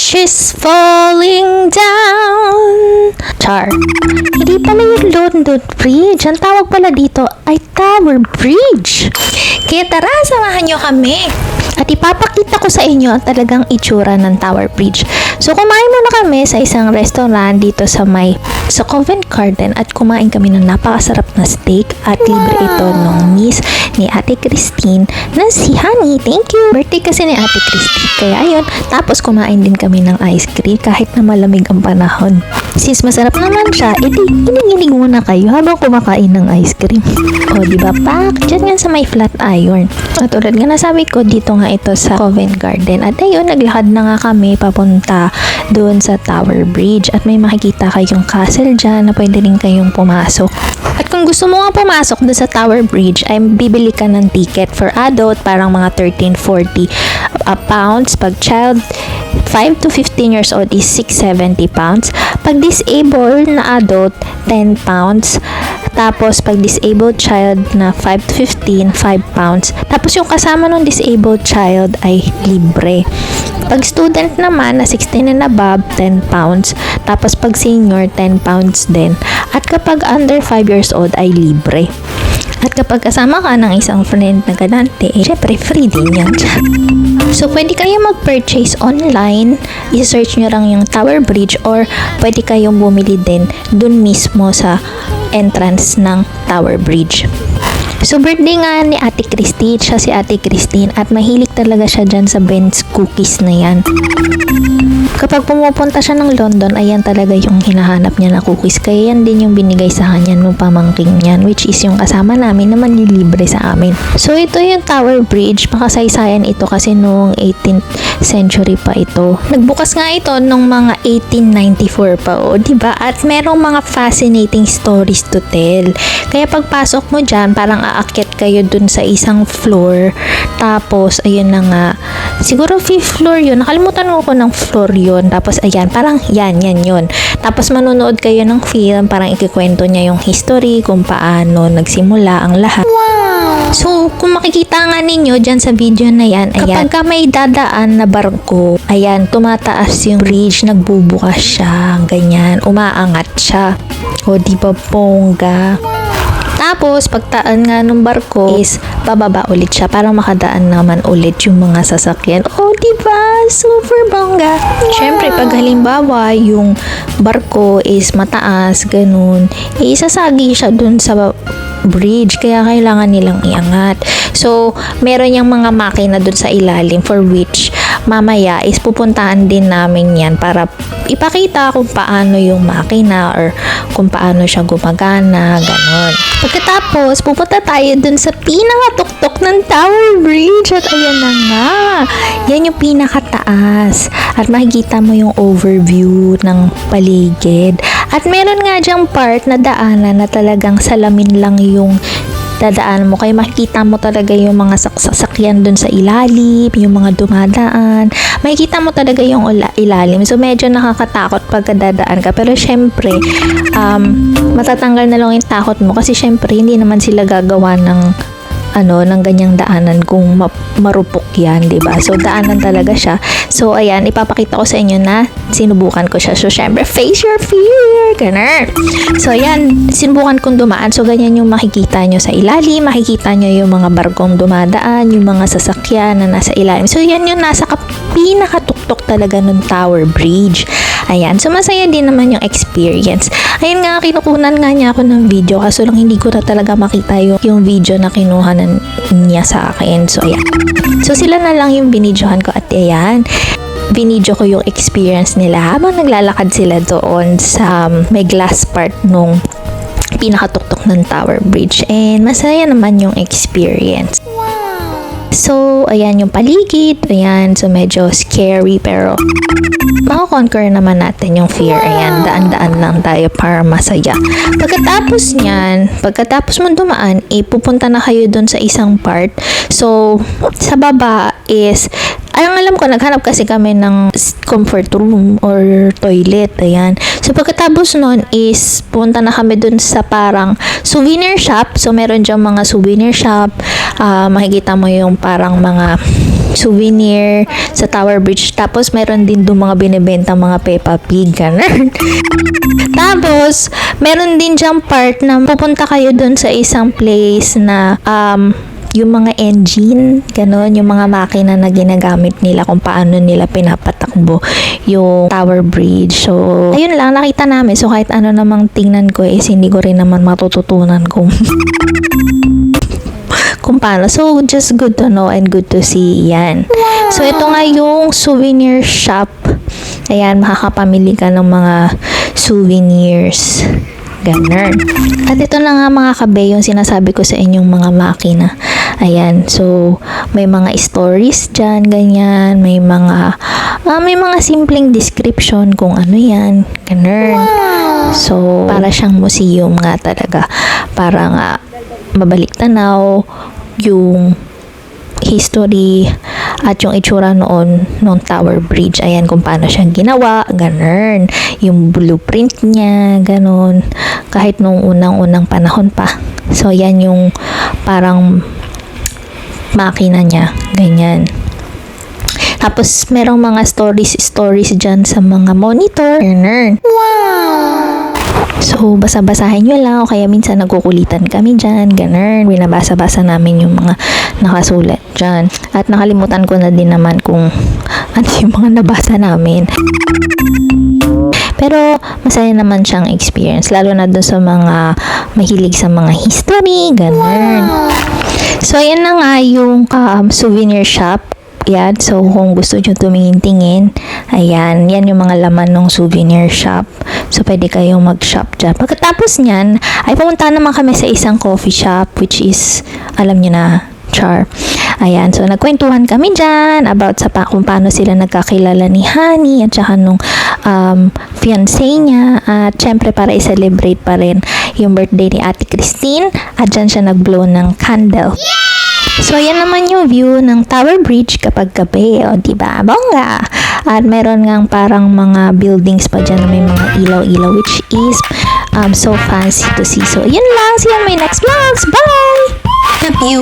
She's falling down. Char. Hindi pala yung London Bridge. Ang tawag pala dito ay Tower Bridge. Kaya tara, samahan nyo kami. At ipapakita ko sa inyo ang talagang itsura ng Tower Bridge. So kumain muna kami sa isang restaurant dito sa Covent Garden at kumain kami ng napakasarap na steak at libre ito nung miss ni Ate Christine na si Honey. Thank you! Birthday kasi ni Ate Christine. Kaya ayun, tapos kumain din kami ng ice cream kahit na malamig ang panahon. Since masarap naman siya, edi inig-inig muna kayo habang kumakain ng ice cream. O diba pak? Diyan nga sa may flat iron. At tulad nga nasabi ko, dito nga ito sa Covent Garden. At ayun, naglakad na nga kami papunta doon sa Tower Bridge. At may makikita kayong castle dyan na pwede rin kayong pumasok. At kung gusto mo nga pumasok doon sa Tower Bridge, ay bibili ka ng ticket for adult, parang mga 13-40 pounds. Pag child, 5 to 15 years old is 670 pounds. Pag disabled na adult, 10 pounds. Tapos, pag disabled child na 5 to 15, 5 pounds. Tapos, yung kasama ng disabled child ay libre. Pag student naman na 16 and above, 10 pounds. Tapos, pag senior, 10 pounds din. At kapag under 5 years old ay libre. At kapag kasama ka ng isang friend na galante, syempre free din yan. So, pwede kayo mag-purchase online. I-search nyo lang yung Tower Bridge or pwede kayong bumili din dun mismo sa entrance ng Tower Bridge. So, birthday nga ni Ate Christine. Siya si Ate Christine at mahilig talaga siya dyan sa Ben's cookies na yan. Kapag pumupunta siya ng London, ayan talaga yung hinahanap niya na cookies. Kaya yan din yung binigay sa kanya ng pamangking niyan, which is yung kasama namin na manlilibre sa amin. So, ito yung Tower Bridge. Makasaysayan ito kasi noong 18th century pa ito. Nagbukas nga ito nung mga 1894 pa, o, diba? At merong mga fascinating stories to tell. Kaya pagpasok mo dyan, parang aakyat kayo dun sa isang floor. Tapos, ayun na nga. Siguro 5th floor yun. Nakalimutan ko ng floor yun. Tapos, ayan. Parang yan yun. Tapos, manonood kayo ng film. Parang ikikwento niya yung history kung paano nagsimula ang lahat. Wow! So, kung makikita nga ninyo dyan sa video na yan, ayan. Kapag may dadaan na barko, ayan, tumataas yung bridge, nagbubukas siya. Ganyan. Umaangat siya. O, di ba bongga? Tapos, pagtaan nga ng barko is bababa ulit siya para makadaan naman ulit yung mga sasakyan. Oh, diba? Super bongga. Syempre, pag halimbawa yung barko is mataas, ganun, isasagi siya dun sa bridge. Kaya kailangan nilang iangat. So, meron yung mga makina dun sa ilalim for which mamaya is pupuntahan din namin yan para ipakita kung paano yung makina or kung paano siya gumagana, ganon. Pagkatapos, pupunta tayo dun sa pinakatuktok ng Tower Bridge at ayan na nga. Yan yung pinakataas at makikita mo yung overview ng paligid. At meron nga dyang part na daanan na talagang salamin lang yung dadaan mo. Kaya makikita mo talaga yung mga sasakyan dun sa ilalim, yung mga dumadaan. Makikita mo talaga yung ilalim. So, medyo nakakatakot pagka dadaan ka. Pero, syempre, matatanggal na lang yung takot mo kasi, syempre, hindi naman sila gagawa ng ganyang daanan kung marupok yan, diba? So, daanan talaga siya. So, ayan, ipapakita ko sa inyo na sinubukan ko siya. So, syempre, face your fear! Ganun. So, ayan, sinubukan kong dumaan. So, ganyan yung makikita nyo sa ilalim. Makikita nyo yung mga barkong dumadaan, yung mga sasakyan na nasa ilalim. So, yan yung nasa pinakatuktok talaga ng Tower Bridge. Ayan. So, masaya din naman yung experience. Ayun nga, kinukunan nga niya ako ng video kaso lang hindi ko na talaga makita yung video na kinuha niya sa akin. So, ayan. So, sila na lang yung binidyohan ko at ayan. Binidyo ko yung experience nila habang naglalakad sila doon sa may glass part nung pinakatuktok ng Tower Bridge. And masaya naman yung experience. So, ayan yung paligid. Ayan, so medyo scary pero mako-conquer naman natin yung fear. Ayan, daan-daan lang tayo para masaya. Pagkatapos mo dumaan, pupunta na kayo dun sa isang part. So, sa baba is ang alam ko, naghanap kasi kami ng comfort room or toilet. Ayan. So, pagkatapos nun is, punta na kami dun sa parang souvenir shop. So, meron dyang mga souvenir shop. Makikita mo yung parang mga souvenir sa Tower Bridge. Tapos, meron din doon mga binibenta mga Peppa Pig, ganun. Tapos, meron din dyan part na pupunta kayo doon sa isang place na yung mga engine, gano'n, yung mga makina na ginagamit nila kung paano nila pinapatakbo yung Tower Bridge. So, ayun lang, nakita namin. So, kahit ano namang tingnan ko is hindi ko rin naman matututunan kung kung paano. So, just good to know and good to see yan. So, ito nga yung souvenir shop. Ayan, makakapamili ka ng mga souvenirs. Ganun. At ito na nga mga kabe, yung sinasabi ko sa inyong mga makina. Ayan, so may mga stories dyan, ganyan, may mga simpleng description kung ano yan, ganun. So, para siyang museum nga talaga. Para nga mabalik tanaw yung history at yung itsura noon nung Tower Bridge. Ayan, kung paano siya ginawa, ganun. Yung blueprint niya, ganun. Kahit nung unang-unang panahon pa. So, yan yung parang makina niya, ganyan. Tapos, merong mga stories dyan sa mga monitor. Ganun. Wow! So, basa-basahin nyo lang o kaya minsan nagkukulitan kami dyan, ganun. Binabasa-basa namin yung mga nakasulat dyan. At nakalimutan ko na din naman kung ano yung mga nabasa namin. Pero, masaya naman siyang experience. Lalo na doon sa mga mahilig sa mga history, ganun. So, ayan na nga yung souvenir shop. Yan. So, kung gusto nyo tumingin-tingin, ayan. Yan yung mga laman ng souvenir shop. So, pwede kayong mag-shop dyan. Pagkatapos nyan, ay pumunta naman kami sa isang coffee shop, which is, alam nyo na, Char. Ayan. So, nagkwentuhan kami dyan about sa kung paano sila nagkakilala ni Honey at saka nung fiancé niya. At syempre, para i-celebrate pa rin yung birthday ni Ate Christine. At dyan siya nag-blow ng candle. So, ayan naman yung view ng Tower Bridge kapag gabi. O, diba? Bongga! At meron ngang parang mga buildings pa dyan na may mga ilaw-ilaw, which is so fancy to see. So, yun lang. See you on my next vlogs. Bye! Love you.